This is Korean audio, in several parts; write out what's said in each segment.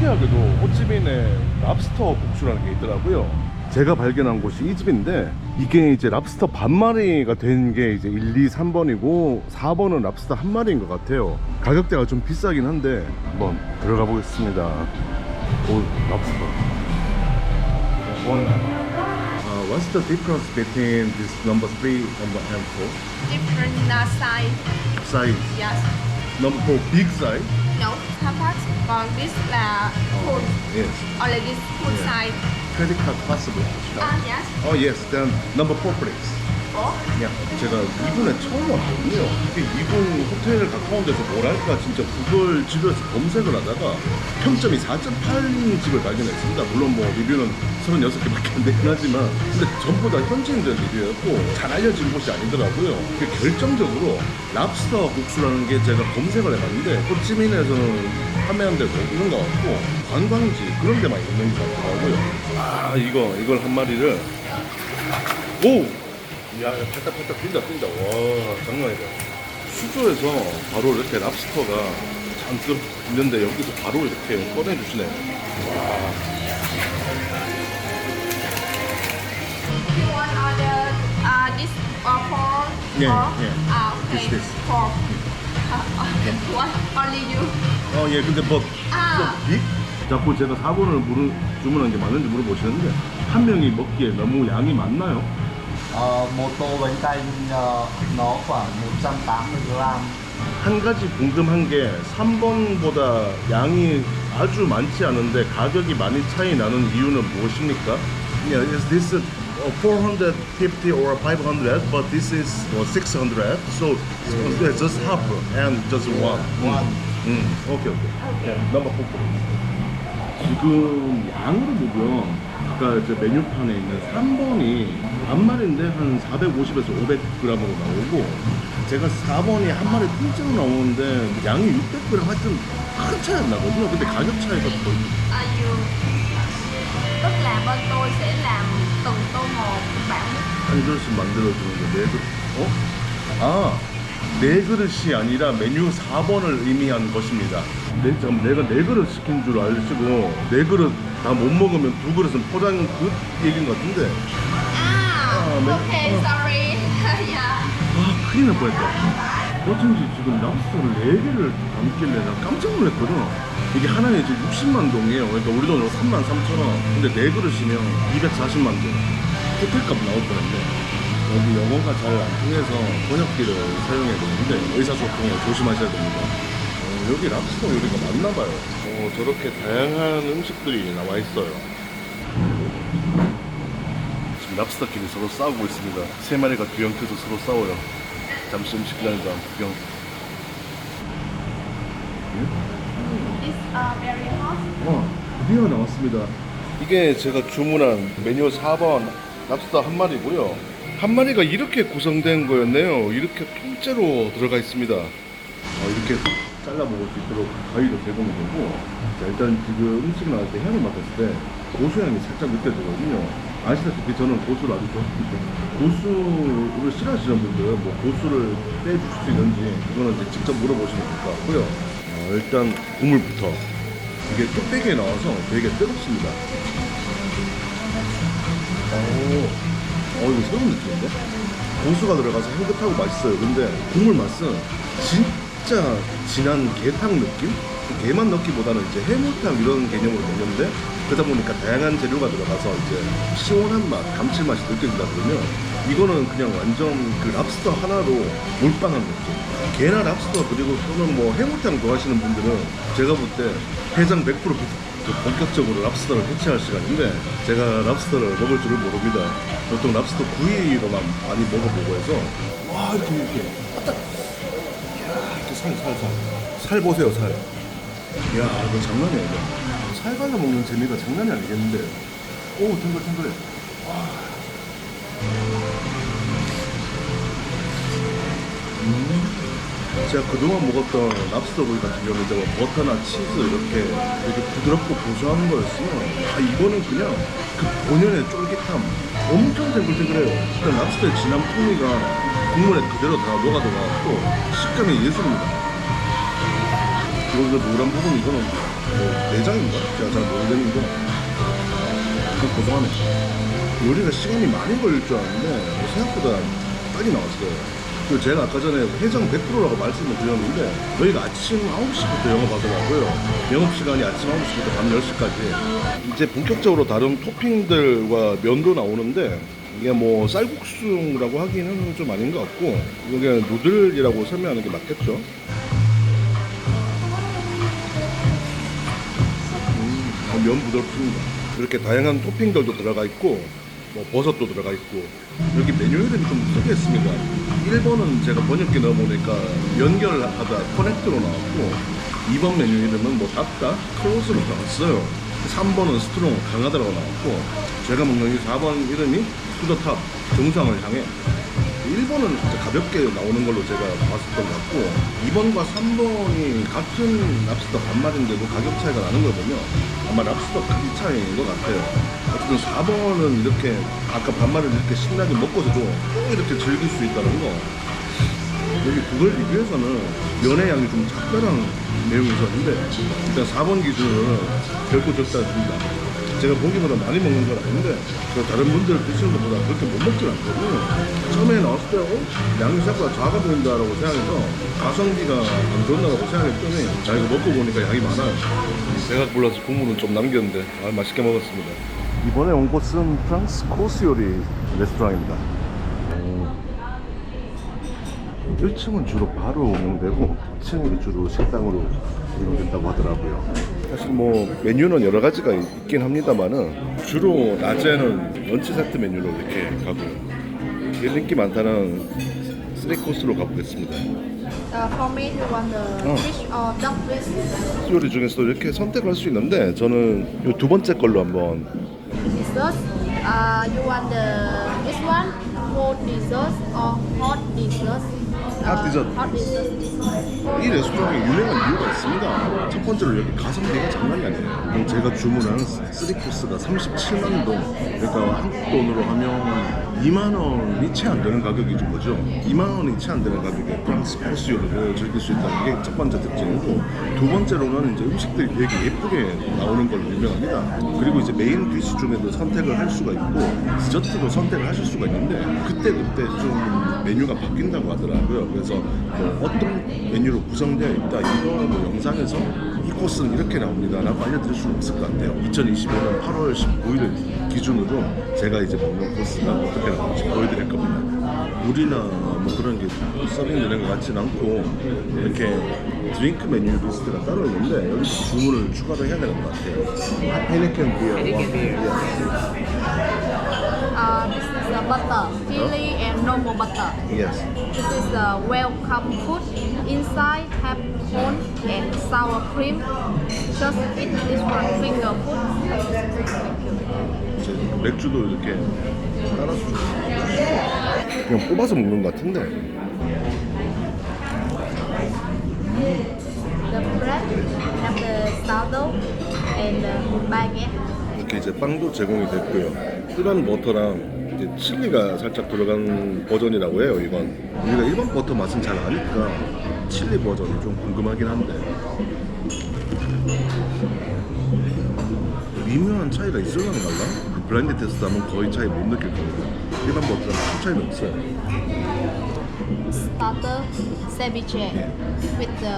특이하게도 호치민에 랍스터 국수라는 게 있더라고요. 제가 발견한 곳이 이 집인데, 이게 이제 랍스터 반마리가 된 게 이제 1, 2, 3번이고 4번은 랍스터 한 마리인 것 같아요. 가격대가 좀 비싸긴 한데 한번 들어가 보겠습니다. 오, 랍스터. What's the difference between this number 3 and 4? Different size. Size. Yes. Number 4 big size. No, half part. Còn this là full. Yes. Only this full Yeah. size. Credit card possible. Yes. Oh yes. Then number 4 please. Oh. 야, 제가 이분에 처음 왔거든요. 근데 이분 호텔 가까운 데서 뭐랄까 진짜 그걸 집에서 검색을 하다가 평점이 4.8인 집을 발견했습니다. 물론 뭐 리뷰는 36개밖에 안 되긴 하지만, 근데 전부 다 현지인들 리뷰였고 잘 알려진 곳이 아니더라고요. 그 결정적으로 랍스터 국수라는 게 제가 검색을 해봤는데 호치민에서는 판매하는 데도 없는 것 같고 관광지 그런 데만 있는 것 같더라고요. 아, 이걸 한 마리를, 오! 야, 팔딱팔딱 뛴다. 와, 장난 아니다. 수조에서 바로 이렇게 랍스터가 잔뜩 있는데 여기서 바로 이렇게 꺼내주시네. 와. You want order this for? Yeah, for? yeah. Okay. This. For. What? Only you. 예, 근데 뭐, 아. 빅? 자꾸 제가 4번을 주문한 게 맞는지 물어보시는데, 한 명이 먹기에 너무 양이 많나요? Một tô bánh canh nó khoảng 180g. 한 가지 궁금한 게 3번보다 양이 아주 많지 않은데 가격이 많이 차이 나는 이유는 무엇입니까? Yeah, is this 450 or 500? But this is 600. So it's just half and just one. 오케이. 넘버 4. 지금 양으로 보면 아까 이제 메뉴판에 있는 3번이 한 마리인데 한 450에서 500g으로 나오고, 제가 4번이 한 마리 통째로 나오는데 양이 600g, 하여튼 큰 차이 안 나거든요. 근데 가격 차이가 거의 You. Tức là bên tôi sẽ làm từng tô một. Bạn 한 그릇씩 만들어주는데 4그릇. 아, 4그릇이 아니라 메뉴 4번을 의미한 것입니다. 내가 4그릇 시킨 줄 알시고 4그릇 다 못 먹으면 2그릇은 포장 그 얘기인 것 같은데. Okay, sorry. Yeah. 아, 큰일 날 뻔했다. 어쩐지 지금 랍스터를 4개를 담길래 나 깜짝 놀랐거든. 이게 하나에 이제 60만 동이에요. 그러니까 우리 돈으로 33,000원. 근데 4그릇이면 240만 동. 호텔값 나올 뻔했네. 여기 영어가 잘 안 통해서 번역기를 사용해야 되는데 의사소통에 조심하셔야 됩니다. 여기 랍스터 요리가 많나봐요. 저렇게 다양한 음식들이 나와 있어요. 지금 랍스터끼리 서로 싸우고 있습니다. 3마리가 뒤엉켜서 서로 싸워요. 잠시 음식 기다리자. 구경. It's very hot. 드디어 나왔습니다. 이게 제가 주문한 메뉴 4번 랍스터 한 마리고요. 한 마리가 이렇게 구성된 거였네요. 이렇게 통째로 들어가 있습니다. 이렇게 잘라 먹을 수 있도록 가위도 제공이 되고, 자, 일단 지금 음식 나올 때 향을 맡았을 때 고수향이 살짝 느껴지거든요. 아시다시피 저는 고수를 아주 좋아합니다. 고수를 싫어하시는 분들은 뭐 고수를 빼주실 수 있는지 그거는 이제 직접 물어보시면 될 것 같고요. 일단 국물부터. 이게 뚝배기에 나와서 되게 뜨겁습니다. 이거 새로운 느낌인데? 고수가 들어가서 향긋하고 맛있어요. 근데 국물 맛은 진짜 진한 게탕 느낌? 게만 넣기보다는 이제 해물탕 이런 개념으로 먹는데, 그러다 보니까 다양한 재료가 들어가서 이제 시원한 맛, 감칠맛이 느껴진다 그러면, 이거는 그냥 완전 그 랍스터 하나로 몰빵한 느낌. 게나 랍스터 그리고 또는 뭐 해물탕 좋아하시는 분들은 제가 볼 때 해장 100% 본격적으로 랍스터를 해체할 시간인데, 제가 랍스터를 먹을 줄을 모릅니다. 보통 랍스터 구이로만 많이 먹어보고 해서, 와, 이렇게 딱 이렇게 살 보세요. 살. 이야, 이거 장난이야. 이거 살 발라 먹는 재미가 장난이 아니겠는데. 오, 탱글탱글해. 와. 제가 그동안 먹었던 랍스터 구이 같은 경우는 이제 뭐 버터나 치즈 이렇게 되게 부드럽고 고소한 거였으면, 이거는 그냥 그 본연의 쫄깃함, 엄청 탱글탱글해요. 일단 랍스터의 진한 풍미가 국물에 그대로 다 녹아들어가고 식감이 예술입니다. 여기서 노란 부분, 이거는 내장인가? 제가 잘 모르겠는데 그 고소하네. 요리가 시간이 많이 걸릴 줄 알았는데 생각보다 빨리 나왔어요. 그리고 제가 아까 전에 해장 100%라고 말씀을 드렸는데 저희가 아침 9시부터 영업하더라고요. 영업시간이 아침 9시부터 밤 10시까지. 이제 본격적으로 다른 토핑들과 면도 나오는데 이게 뭐 쌀국수라고 하기는 좀 아닌 것 같고 이게 누들이라고 설명하는 게 맞겠죠. 면 부드럽습니다. 이렇게 다양한 토핑들도 들어가 있고 뭐 버섯도 들어가 있고 여기 메뉴 이름이 좀 특이했습니다. 1번은 제가 번역기 넣어보니까 연결하다 커넥트로 나왔고 2번 메뉴 이름은 뭐 닫다 클로즈로 나왔어요. 3번은 스트롱 강하다라고 나왔고 제가 먹는 이 4번 이름이 투더탑 정상을 향해 1번은 진짜 가볍게 나오는 걸로 제가 봤었던 것 같고 2번과 3번이 같은 랍스터 반말인데도 가격 차이가 나는 걸 보면 아마 랍스터 크기 차이인 것 같아요. 어쨌든 4번은 이렇게 아까 반말을 이렇게 신나게 먹고서도 꼭 이렇게 즐길 수 있다는 거. 여기 구글 리뷰에서는 면의 양이 좀 작다는 내용이 있었는데 일단 4번 기준으로는 결코 적지 않습니다. 제가 보기보다 많이 먹는 건 아닌데 저 다른 분들 드시는 것보다 그렇게 못 먹진 않거든요. 처음에 나왔을 때 양이 생각보다 작아 보인다라고 생각해서 가성비가 안 좋나라고 생각했더니 자 이거 먹고 보니까 양이 많아요. 제가 불러서 국물은 좀 남겼는데 맛있게 먹었습니다. 이번에 온 곳은 프랑스 코스 요리 레스토랑입니다. 1층은 주로 바로 운영되고 2층이 주로 식당으로 운영된다고 하더라고요. 사실 뭐 메뉴는 여러 가지가 있긴 합니다만은 주로 낮에는 런치 세트 메뉴로 이렇게 가고요. 제일 인기 많다는 3코스로 가보겠습니다. For me, you want the fish or duck fish? 요리 중에서도 이렇게 선택할 수 있는데 저는 이 두 번째 걸로 한번. Dessert. You want this one? Cold dessert or hot dessert? Hot dessert. Hot dessert. 이 레스토랑이 유명한 이유가 있습니다. 첫 번째로 여기 가성비가 장난이 아니에요. 제가 주문한 3코스가 37만 동, 그러니까 한국 돈으로 하면 2만 원이 채 안 되는 가격이죠, 거죠. 2만 원이 채 안 되는 가격에 프랑스 코스 요리를 즐길 수 있다는 게 첫 번째 특징이고, 두 번째로는 이제 음식들이 되게 예쁘게 나오는 걸로 유명합니다. 그리고 이제 메인 디시 중에도 선택을 할 수가 있고 디저트도 선택을 하실 수가 있는데 그때 좀 메뉴가 바뀐다고 하더라고요. 그래서 뭐 어떤 메뉴로 구성되어 있다 이거 뭐 영상에서 이 코스는 이렇게 나옵니다 라고 알려드릴 수는 없을 것 같아요. 2025년 8월 19일 기준으로 제가 이제 먹는 코스가 어떻게 나오는지 보여드릴 겁니다. 물이나 뭐 그런 게 서빙되는 것 같지는 않고 이렇게 드링크 메뉴 리스트가 따로 있는데 여기서 주문을 추가로 해야 되는 것 같아요. Heineken beer. This is butter, chili and normal butter. Yes. This is welcome food. Inside have corn and sour cream. Just eat this one finger food. 이제 맥주도 이렇게 따라서 그냥 뽑아서 먹는 것 같은데. The bread have the sourdough and the baguette. 이렇게 이제 빵도 제공이 됐고요. 일반 버터랑 이제 칠리가 살짝 들어간 버전이라고 해요. 이건 우리가 일반 버터 맛은 잘 아니까 칠리 버전이 좀 궁금하긴 한데 미묘한 차이가 있으려나 말라? 블라인드 테스트 하면 거의 차이 못 느낄 겁니다. 일반 버터랑 큰 차이는 없어요. Starter ceviche with the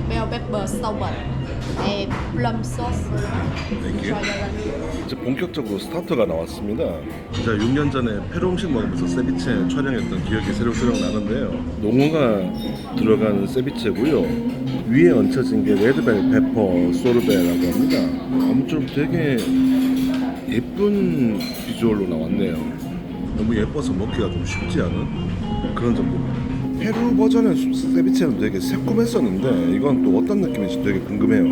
bell pepper sorbet and plum sauce. 땡큐. 이제 본격적으로 스타터가 나왔습니다. 제가 6년 전에 페루 음식 먹으면서 세비체 촬영했던 기억이 새록새록 나는데요. 농어가 들어간 세비체고요. 위에 얹혀진 게 레드벨 페퍼 소르베라고 합니다. 아무쪼록 되게 예쁜 비주얼로 나왔네요. 너무 예뻐서 먹기가 좀 쉽지 않은 그런 정도입니다. 페루 버전의 세비체는 되게 새콤했었는데 이건 또 어떤 느낌인지 되게 궁금해요.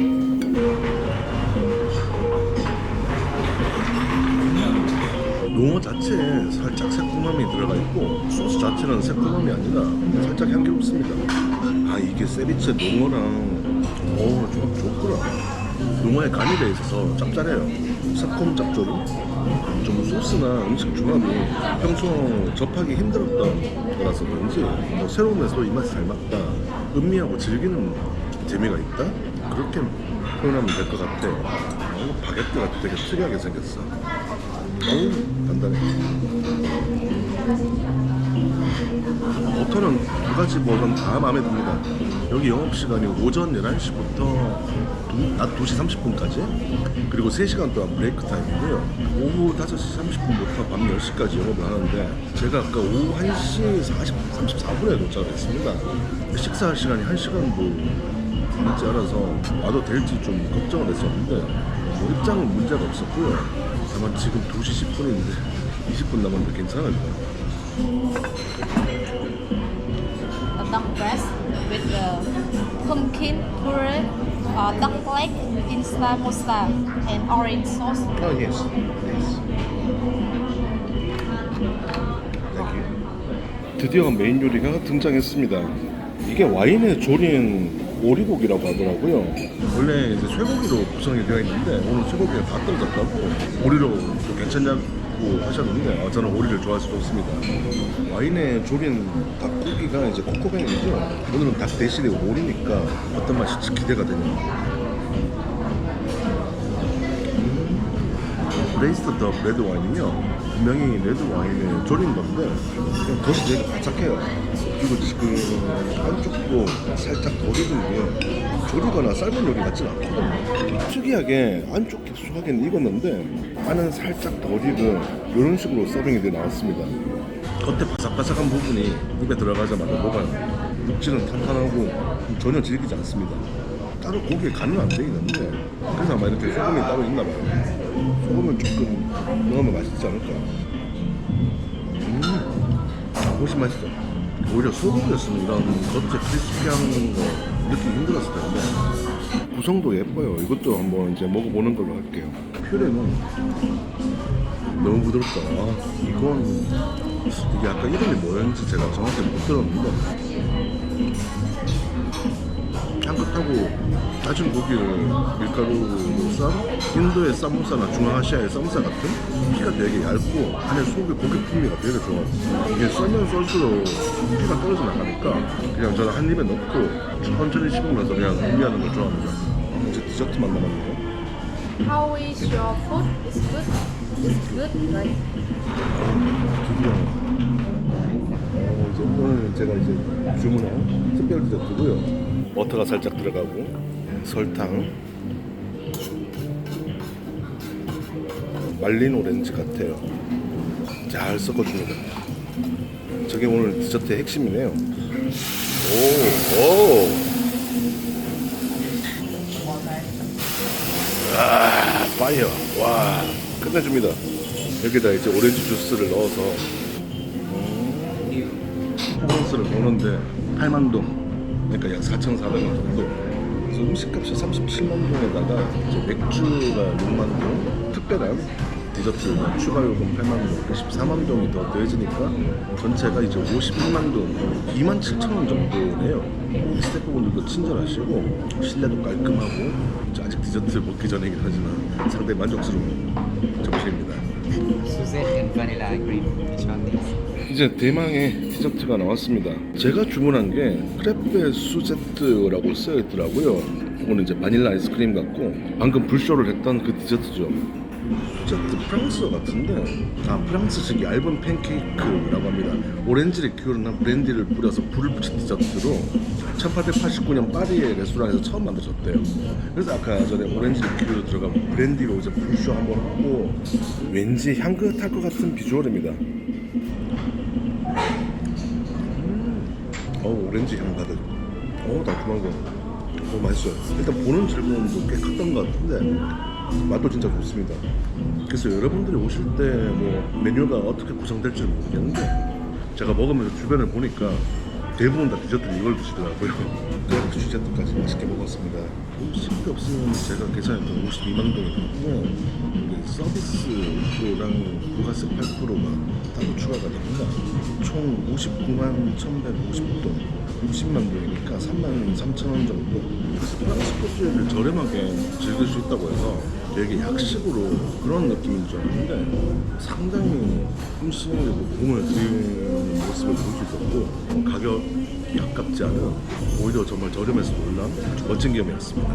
농어 자체에 살짝 새콤함이 들어가 있고 소스 자체는 새콤함이 아니라 살짝 향기롭습니다. 아 이게 세비체 농어랑 조합 좋구나. 농어에 간이 돼 있어서 짭짤해요. 새콤 짭조름. 좀 소스나 음식 조합이 평소 접하기 힘들었던 거라서 그런지 뭐 새로우면서도 입맛이 잘 맞다. 음미하고 즐기는 재미가 있다. 그렇게 표현하면 될 것 같아. 바게트가 되게 특이하게 생겼어. 어우, 단단해. 버터는 두 가지 뭐든 다 마음에 듭니다. 여기 영업시간이 오전 11시부터 낮 2시 30분까지, 그리고 3시간 동안 브레이크 타임이고요. 오후 5시 30분부터 밤 10시까지 영업을 하는데, 제가 아까 오후 1시 34분에 도착을 했습니다. 식사할 시간이 1시간도 늦지 않아서 와도 될지 좀 걱정을 했었는데, 뭐 입장은 문제가 없었고요. 다만 지금 2시 10분인데 20분 남았는데 괜찮을 거예요. A duck breast with the pumpkin puree, duck leg in samosa, and orange sauce. Oh yes, yes. Thank you. 드디어 메인 요리가 등장했습니다. 이게 와인에 졸인 오리고기라고 하더라고요. 원래 이제 쇠고기로 구성이 되어 있는데 오늘 쇠고기가 다 떨어졌다고 오리로 또 괜찮냐고 하셨는데 저는 오리를 좋아해서 좋습니다. 와인에 졸인 닭고기가 이제 코코뱅이죠. 오늘은 닭 대신에 오리니까 어떤 맛일지 기대가 되네요. 레이스드 더 레드 와인이요. 분명히 레드 와인에 졸인 건데 그냥 겉이 되게 바삭해요. 그리고 지금 안쪽도 살짝 덜 익은 게 조리거나 삶은 요리 같지는 않거든요. 특이하게 안쪽 깊숙하게는 익었는데 안은 살짝 덜 익은 이런 식으로 서빙이 돼 나왔습니다. 겉에 바삭바삭한 부분이 입에 들어가자마자 녹아요. 육질은 탄탄하고 전혀 질기지 않습니다. 따로 고기에 간은 안 돼 있는데 그래서 아마 이렇게 소금이 따로 있나 봐요. 소금을 조금 넣으면 맛있지 않을까. 훨씬 맛있어. 오히려 소금이었으면 이런 겉에 크리스피한 거 느끼기 힘들었을 텐데 구성도 예뻐요. 이것도 한번 이제 먹어보는 걸로 할게요. 퓨레는 너무 부드럽다. 이건 이게 아까 이름이 뭐였는지 제가 정확히 못 들었는데 향긋하고 다진 고기를 밀가루로 싼 인도의 사모사나 중앙아시아의 쌈싸 같은 피가 되게 얇고 안에 속에 고기 풍미가 되게 좋아요. 이게 썰면 썰수록 피가 떨어져 나가니까 그냥 저는 한 입에 넣고 천천히 씹으면서 그냥 음미하는 걸 좋아합니다. 이제 디저트만 남았네요. How is your food? It's good. It's good, right? 드디어 이제 오늘 제가 이제 주문한 특별 디저트고요. 버터가 살짝 들어가고 설탕, 말린 오렌지 같아요. 잘 섞어줍니다. 저게 오늘 디저트의 핵심이네요. 오. 아, 파이어. 와, 끝내줍니다. 여기다 이제 오렌지 주스를 넣어서 프랑스를 보는데 8만 동, 그러니까 약 4,400원 정도. 그래서 음식값이 37만 동에다가 이제 맥주가 6만 동, 특별한 디저트 추가 요금 8만 동, 14만 동이 더 더해지니까 전체가 이제 51만 동, 2만 7천 원 정도네요. 스태프분들도 친절하시고 실내도 깔끔하고 아직 디저트 먹기 전이긴 하지만 상당히 만족스러운 점심입니다. Suzette and vanilla cream. Which one is? 이제 대망의 디저트가 나왔습니다. 제가 주문한 게 크레페 수제트라고 쓰여 있더라고요. 이거는 이제 바닐라 아이스크림 같고 방금 불쇼를 했던 그 디저트죠. 수제트 프랑스어 같은데 프랑스식 얇은 팬케이크라고 합니다. 오렌지를 기울인 브랜디를 뿌려서 불을 붙인 디저트로 1889년 파리의 레스토랑에서 처음 만들어졌대요. 그래서 아까 전에 오렌지를 기울여 들어간 브랜디로 이제 불쇼 한번 하고 왠지 향긋할 것 같은 비주얼입니다. 오렌지 향 가득. 달콤한 거. 맛있어요. 일단 보는 즐거움도 꽤 컸던 것 같은데 맛도 진짜 좋습니다. 그래서 여러분들이 오실 때 뭐 메뉴가 어떻게 구성될지 모르겠는데 제가 먹으면서 주변을 보니까 대부분 다 디저트를 이걸 드시더라고요. 그래서 디저트까지 맛있게 먹었습니다. 음식이 없으면 제가 계산했던 52만 동이거든요. 서비스랑 부가세 8%가 따로 추가가 됩니다. 총 59만 1,150동, 60만 동이니까 3만 3천 원 정도. 그래서 프랑스 코스를 저렴하게 즐길 수 있다고 해서 되게 약식으로 그런 느낌인 줄 알았는데 상당히 음식에 공을 들이는 모습을 볼 수 있었고 가격이 아깝지 않은 오히려 정말 저렴해서 놀란 멋진 경험이었습니다.